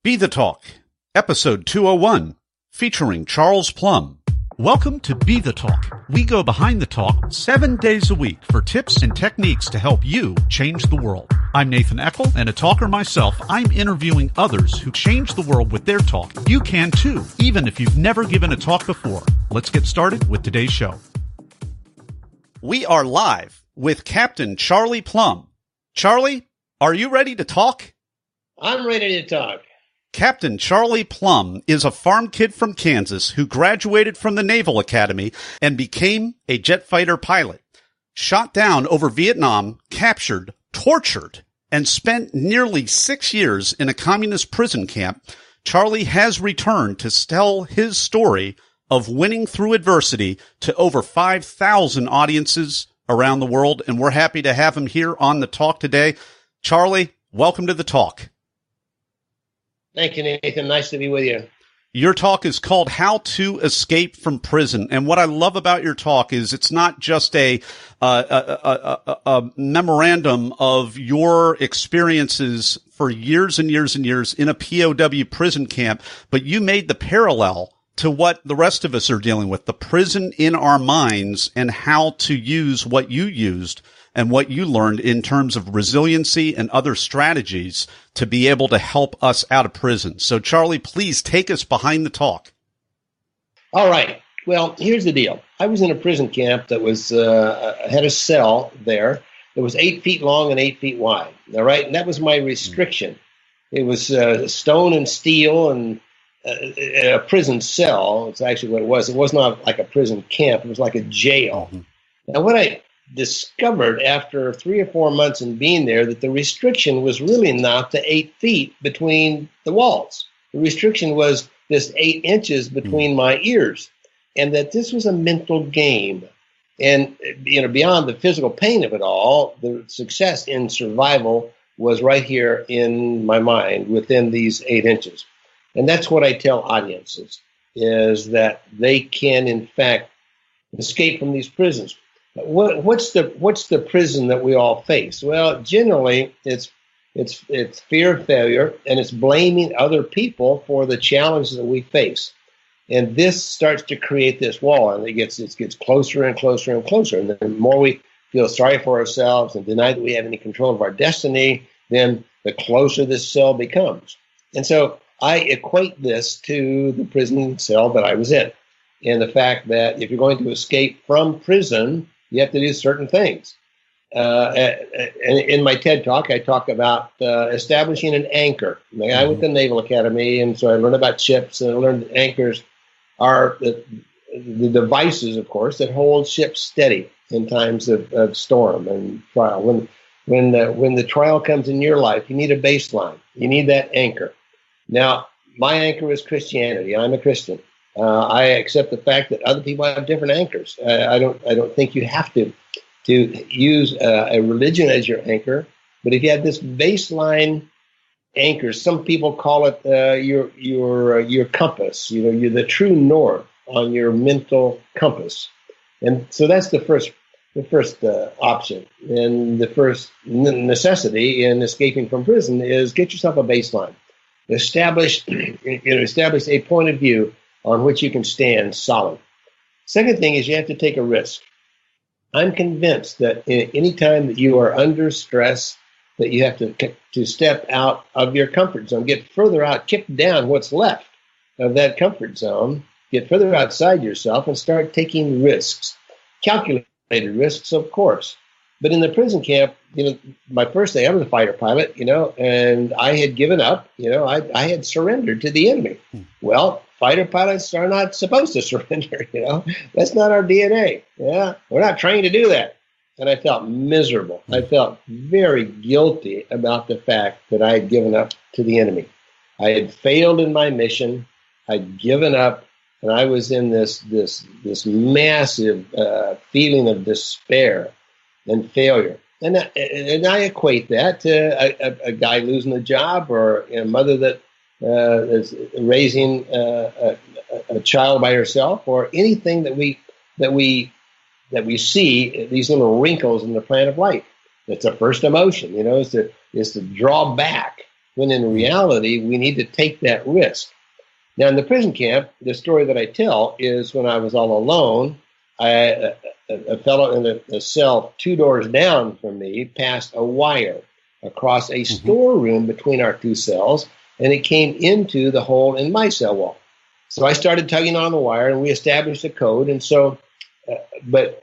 Be the Talk, episode 201, featuring Charles Plumb. Welcome to Be the Talk. We go behind the talk 7 days a week for tips and techniques to help you change the world. I'm Nathan Eckel, and a talker myself. I'm interviewing others who change the world with their talk. You can too, even if you've never given a talk before. Let's get started with today's show. We are live with Captain Charlie Plumb. Charlie, are you ready to talk? I'm ready to talk. Captain Charlie Plumb is a farm kid from Kansas who graduated from the Naval Academy and became a jet fighter pilot. Shot down over Vietnam, captured, tortured, and spent nearly 6 years in a communist prison camp, Charlie has returned to tell his story of winning through adversity to over 5,000 audiences around the world, and we're happy to have him here on the talk today. Charlie, welcome to the talk. Thank you, Nathan. Nice to be with you. Your talk is called How to Escape from Prison. And what I love about your talk is it's not just a memorandum of your experiences for years and years and years in a POW prison camp, but you made the parallel to what the rest of us are dealing with, the prison in our minds, and how to use what you used and what you learned in terms of resiliency and other strategies to be able to help us out of prison. So, Charlie, please take us behind the talk. All right. Well, here's the deal. I was in a prison camp that was had a cell there that was 8 feet long and 8 feet wide. All right, and that was my restriction. It was stone and steel and a prison cell. It's actually what it was. It was not like a prison camp. It was like a jail. Mm-hmm. Now, what I discovered after 3 or 4 months in being there, that the restriction was really not the 8 feet between the walls. The restriction was this 8 inches between my ears, and that this was a mental game. And, beyond the physical pain of it all, the success in survival was right here in my mind within these 8 inches. And that's what I tell audiences, is that they can, in fact, escape from these prisons. What's the prison that we all face? Well, generally it's fear of failure, and it's blaming other people for the challenges that we face. And this starts to create this wall, and it gets closer and closer and closer. And the more we feel sorry for ourselves and deny that we have any control of our destiny, then the closer this cell becomes. And so I equate this to the prison cell that I was in, and the fact that if you're going to escape from prison, you have to do certain things. In my TED Talk, I talk about establishing an anchor. I went to the Naval Academy, and so I learned about ships, and I learned that anchors are the devices, of course, that hold ships steady in times of storm and trial. When the trial comes in your life, you need a baseline. You need that anchor. Now, my anchor is Christianity. I'm a Christian. I accept the fact that other people have different anchors. I don't think you have to use a religion as your anchor. But if you have this baseline anchor, some people call it your compass. You're the true north on your mental compass. And so that's the first option. And the first necessity in escaping from prison is get yourself a baseline. Establish a point of view on which you can stand solid. Second thing is you have to take a risk. I'm convinced that any time that you are under stress, that you have to step out of your comfort zone, get further out, kick down what's left of that comfort zone, get further outside yourself and start taking risks. Calculated risks, of course. But in the prison camp, my first day, I was a fighter pilot, and I had given up, I had surrendered to the enemy. Well, fighter pilots are not supposed to surrender, That's not our DNA. Yeah, we're not trained to do that. And I felt miserable. I felt very guilty about the fact that I had given up to the enemy. I had failed in my mission. I'd given up, and I was in this massive feeling of despair and failure. And I equate that to a guy losing a job, or a mother that is raising a child by herself, or anything that we see, these little wrinkles in the plan of life. It's a first emotion, is to draw back, when in reality, we need to take that risk. Now, in the prison camp, the story that I tell is when I was all alone, a fellow in a cell 2 doors down from me passed a wire across a storeroom between our 2 cells, and it came into the hole in my cell wall. So I started tugging on the wire, and we established a code. And so, but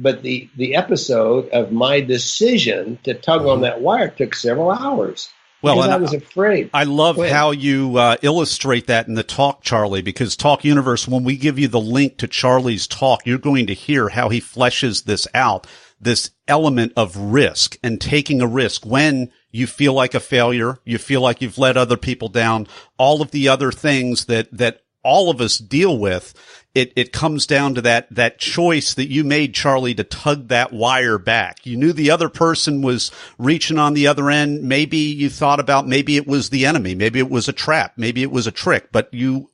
the episode of my decision to tug on that wire took several hours. Well, and I was afraid. I love how you illustrate that in the talk, Charlie, because Talk Universe, when we give you the link to Charlie's talk, you're going to hear how he fleshes this out, this element of risk and taking a risk when you feel like a failure, you feel like you've let other people down, all of the other things that all of us deal with. It comes down to that choice that you made, Charlie, to tug that wire back. You knew the other person was reaching on the other end. Maybe you thought about maybe it was the enemy. Maybe it was a trap. Maybe it was a trick, but you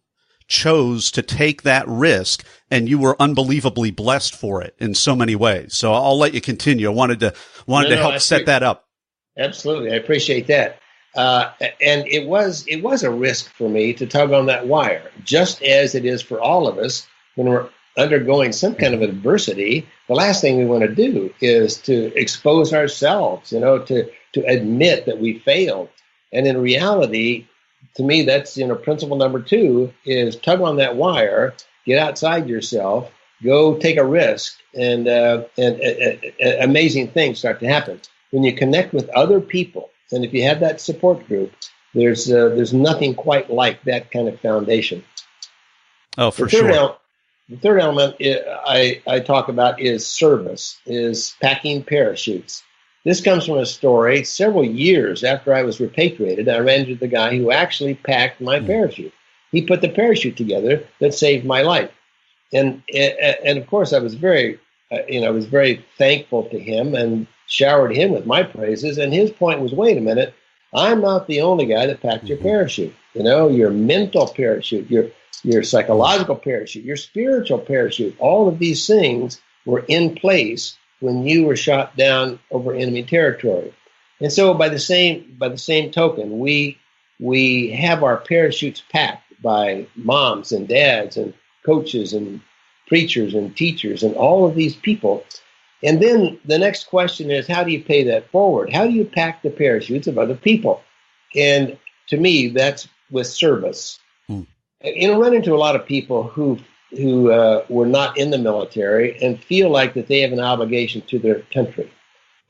chose to take that risk, and you were unbelievably blessed for it in so many ways. So I'll let you continue. I wanted to help set that up. Absolutely. I appreciate that. And it was a risk for me to tug on that wire, just as it is for all of us when we're undergoing some kind of adversity. The last thing we want to do is to expose ourselves, to admit that we failed. And in reality, to me, that's, principle number 2 is tug on that wire, get outside yourself, go take a risk, and amazing things start to happen. When you connect with other people, and if you have that support group, there's nothing quite like that kind of foundation. Oh, for sure. The third element I talk about is service, is packing parachutes. This comes from a story several years after I was repatriated. I ran into the guy who actually packed my parachute. He put the parachute together that saved my life. And of course, I was very thankful to him and showered him with my praises. And his point was, wait a minute, I'm not the only guy that packed your parachute. Your mental parachute, your psychological parachute, your spiritual parachute, all of these things were in place when you were shot down over enemy territory. And so by the same token, we have our parachutes packed by moms and dads and coaches and preachers and teachers and all of these people. And then the next question is, how do you pay that forward? How do you pack the parachutes of other people? And to me, that's with service. Run into a lot of people who were not in the military and feel like that they have an obligation to their country.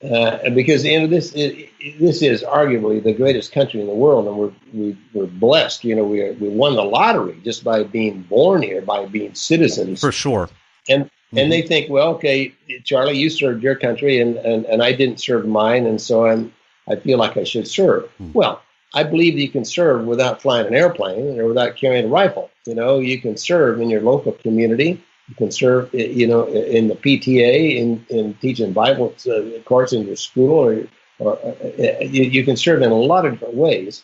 Because this is arguably the greatest country in the world, and we're blessed. We won the lottery just by being born here, by being citizens. For sure. And they think, well, okay, Charlie, you served your country, and I didn't serve mine, and so I feel like I should serve. Well, I believe that you can serve without flying an airplane or without carrying a rifle. You can serve in your local community. You can serve, in the PTA, in teaching Bible course in your school, or you can serve in a lot of different ways.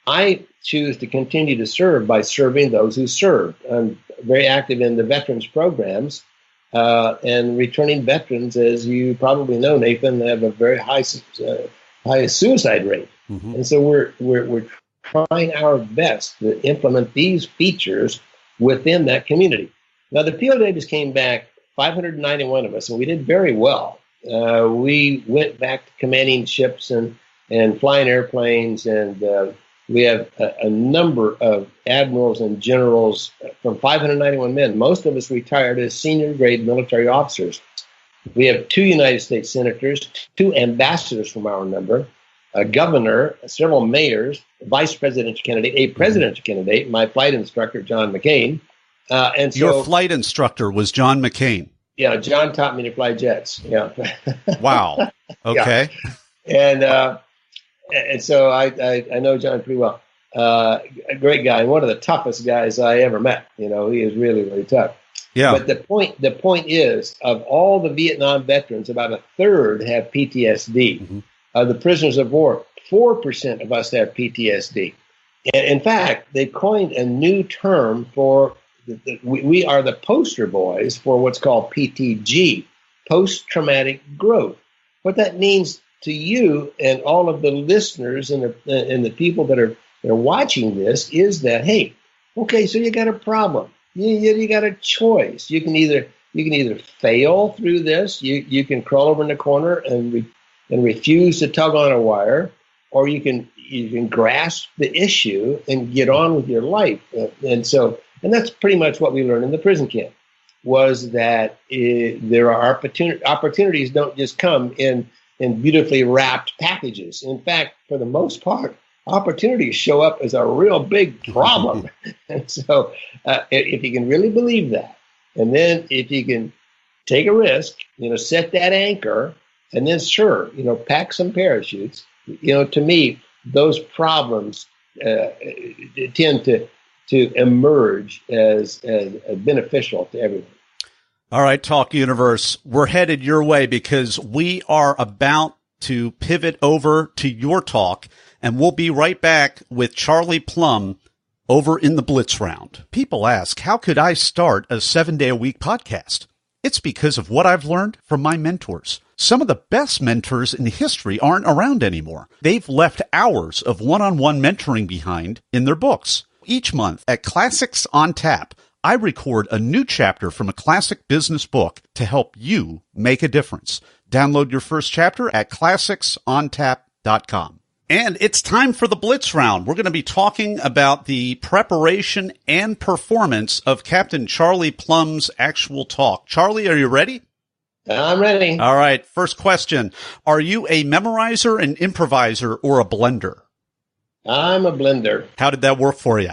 I choose to continue to serve by serving those who served. I'm very active in the veterans programs, and returning veterans, as you probably know, Nathan, have a very high suicide rate. And so we're trying our best to implement these features within that community. Now, the POWs came back, 591 of us, and we did very well. We went back to commanding ships and flying airplanes, and we have a number of admirals and generals from 591 men. Most of us retired as senior grade military officers. We have 2 United States senators, 2 ambassadors from our number, a governor, several mayors, a vice presidential candidate, a presidential candidate, my flight instructor, John McCain. And so, your flight instructor was John McCain. Yeah, John taught me to fly jets. Yeah. Wow. Okay. Yeah. And so I know John pretty well. A great guy, and one of the toughest guys I ever met. He is really, really tough. Yeah. But the point is, of all the Vietnam veterans, about a third have PTSD. The prisoners of war, 4% of us have PTSD. And in fact, they coined a new term for, we are the poster boys for what's called PTG, post-traumatic growth. What that means to you and all of the listeners and the people that are watching this is that, hey, okay, so you got a problem. You got a choice. You can either fail through this. You can crawl over in the corner and refuse to tug on a wire, or you can grasp the issue and get on with your life. And that's pretty much what we learned in the prison camp, was that there are opportunities don't just come in beautifully wrapped packages. In fact, for the most part, opportunities show up as a real big problem. And so if you can really believe that, and then if you can take a risk, set that anchor, and then pack some parachutes, to me, those problems tend to emerge as beneficial to everyone. All right, Talk Universe, we're headed your way because we are about to pivot over to your talk, and we'll be right back with Charlie Plumb over in the Blitz Round. People ask, how could I start a 7-day-a-week podcast? It's because of what I've learned from my mentors. Some of the best mentors in history aren't around anymore. They've left hours of one-on-one mentoring behind in their books. Each month at Classics on Tap, I record a new chapter from a classic business book to help you make a difference. Download your first chapter at classicsontap.com. And it's time for the Blitz Round. We're going to be talking about the preparation and performance of Captain Charlie Plumb's actual talk. Charlie, are you ready? I'm ready. All right. First question. Are you a memorizer, an improviser, or a blender? I'm a blender. How did that work for you?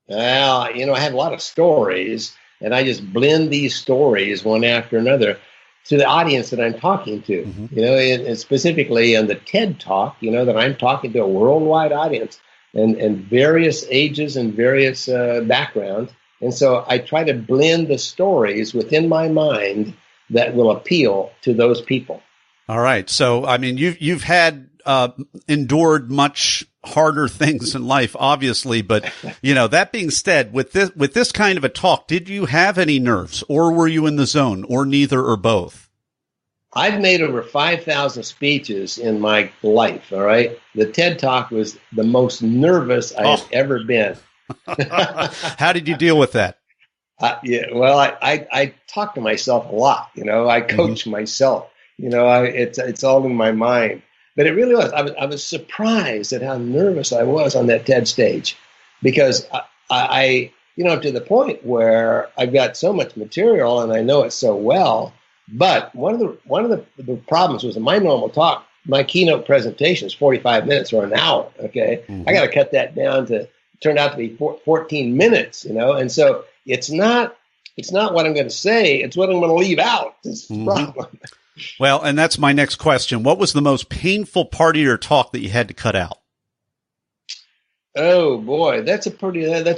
Well, I have a lot of stories, and I just blend these stories one after another to the audience that I'm talking to. Mm-hmm. And specifically on the TED Talk, that I'm talking to a worldwide audience and various ages and various backgrounds. And so I try to blend the stories within my mind that will appeal to those people. All right. So, I mean, you've had endured much harder things in life, obviously, but that being said, with this kind of a talk, did you have any nerves, or were you in the zone, or neither, or both? I've made over 5,000 speeches in my life. All right. The TED Talk was the most nervous I've ever been. How did you deal with that? I talk to myself a lot. I coach myself. It's all in my mind. But it really was. I was surprised at how nervous I was on that TED stage, because I to the point where I've got so much material and I know it so well. But one of the problems was in my normal talk, my keynote presentation is 45 minutes or an hour. Okay, mm-hmm. I got to cut that down to turned out to be 14 minutes. And so it's not what I'm going to say; it's what I'm going to leave out. This mm-hmm. problem. Well, and that's my next question. What was the most painful part of your talk that you had to cut out? Oh boy, that's a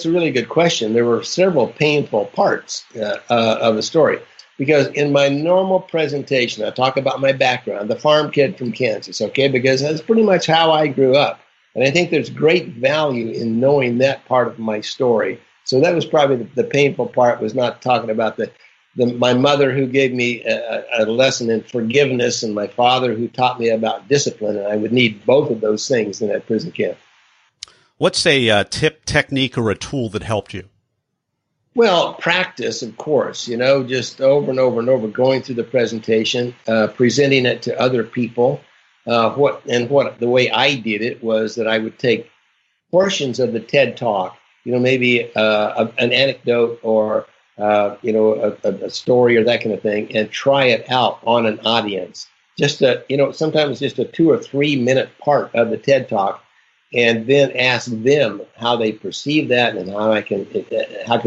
really good question. There were several painful parts of the story, because in my normal presentation, I talk about my background, the farm kid from Kansas, okay, because that's pretty much how I grew up. And I think there's great value in knowing that part of my story. So that was probably the painful part, was not talking about my mother who gave me a lesson in forgiveness, and my father who taught me about discipline. And I would need both of those things in that prison camp. What's a tip, technique, or a tool that helped you? Well, practice, of course, just over and over and over, going through the presentation, presenting it to other people. The way I did it was that I would take portions of the TED Talk, maybe an anecdote or a story or that kind of thing, and try it out on an audience. Sometimes just a 2 or 3 minute part of the TED Talk, and then ask them how they perceive that and how can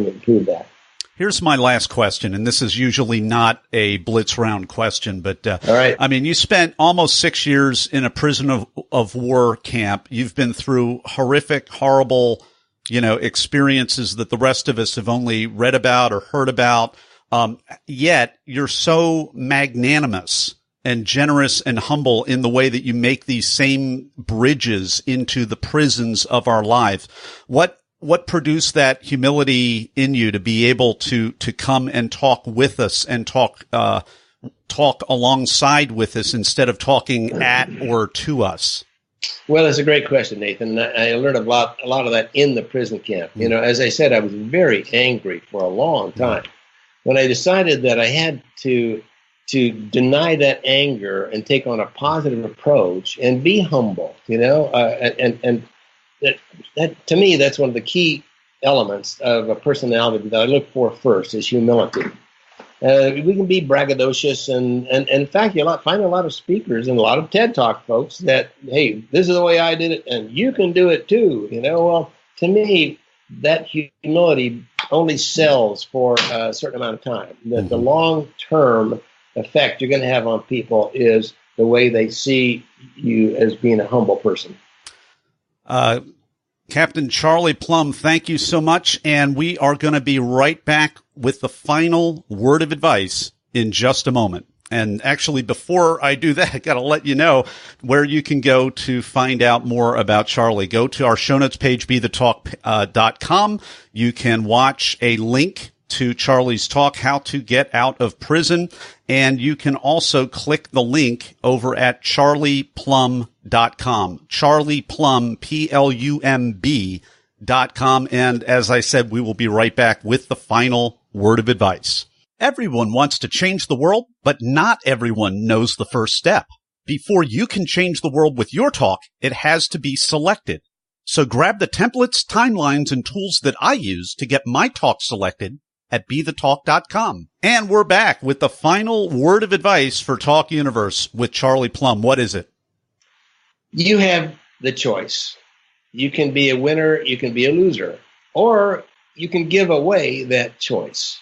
improve that. Here's my last question, and this is usually not a Blitz Round question, but all right. I mean, you spent almost 6 years in a prison of war camp. You've been through horrific, horrible experiences that the rest of us have only read about or heard about. Yet you're so magnanimous and generous and humble in the way that you make these same bridges into the prisons of our lives. What produced that humility in you to be able to come and talk with us and talk, talk alongside with us instead of talking at or to us? Well, it's a great question, Nathan. I learned a lot of that in the prison camp. You know, as I said, I was very angry for a long time. When I decided that I had to deny that anger and take on a positive approach and be humble, you know, and that to me, that's one of the key elements of a personality that I look for first is humility. We can be braggadocious, and in fact, you'll find a lot of speakers and a lot of TED Talk folks that, hey, this is the way I did it, and you can do it too. You know, well, to me, that humility only sells for a certain amount of time. The long-term effect you're going to have on people is the way they see you as being a humble person. Captain Charlie Plumb, thank you so much. And we are going to be right back with the final word of advice in just a moment. And actually, before I do that, I got to let you know where you can go to find out more about Charlie. Go to our show notes page, BeTheTalk.com. You can watch a link to Charlie's talk, How to Get Out of Prison. And you can also click the link over at charlieplumb.com. Charlie Plumb, PLUMB.com. And as I said, we will be right back with the final word of advice. Everyone wants to change the world, but not everyone knows the first step. Before you can change the world with your talk, it has to be selected. So grab the templates, timelines, and tools that I use to get my talk selected at BeTheTalk.com. And we're back with the final word of advice for Talk Universe with Charlie Plumb. What is it? You have the choice. You can be a winner, you can be a loser, or you can give away that choice.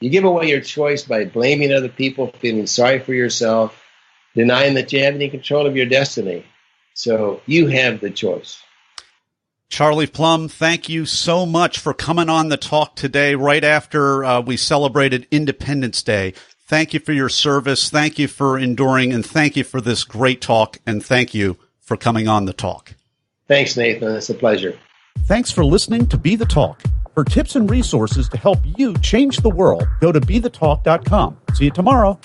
You give away your choice by blaming other people, feeling sorry for yourself, denying that you have any control of your destiny. So you have the choice. Charlie Plumb, thank you so much for coming on the talk today, right after we celebrated Independence Day. Thank you for your service. Thank you for enduring, and thank you for this great talk. And thank you for coming on the talk. Thanks, Nathan. It's a pleasure. Thanks for listening to Be the Talk. For tips and resources to help you change the world, go to BeTheTalk.com. See you tomorrow.